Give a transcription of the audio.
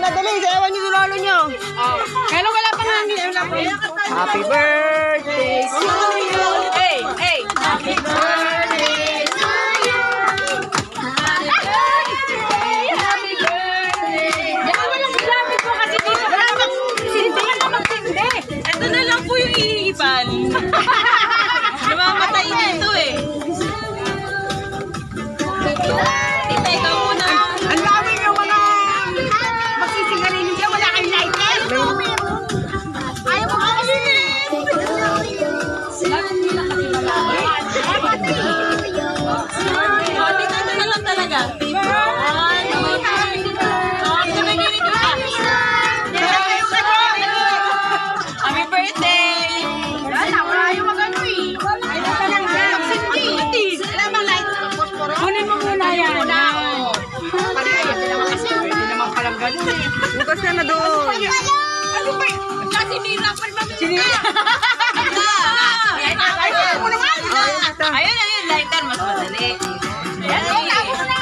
na, dali. Sayawan niyo yung lolo niyo. Kaya wala pa namin. Happy birthday to you. Hey, hey. Happy birthday to you. Happy birthday. Happy birthday. Baka walang gamit mo kasi dito. Hindi ka magsindi. Ito na lang po yung iipan. Namamatay na ito eh. Tita, ikaw muna. Ang dami yung mga magsisingarin niya. Wala kayong lighter. Ayaw mo kasi. Tita, ito na lang talaga. Happy birthday! Wala yung magano eh. Kunin mo muna yan. Bukas na doon. Ano ba? Sinira pa naman. Sinira. Ayun, ayun, lighter. Mas madali. Ayan,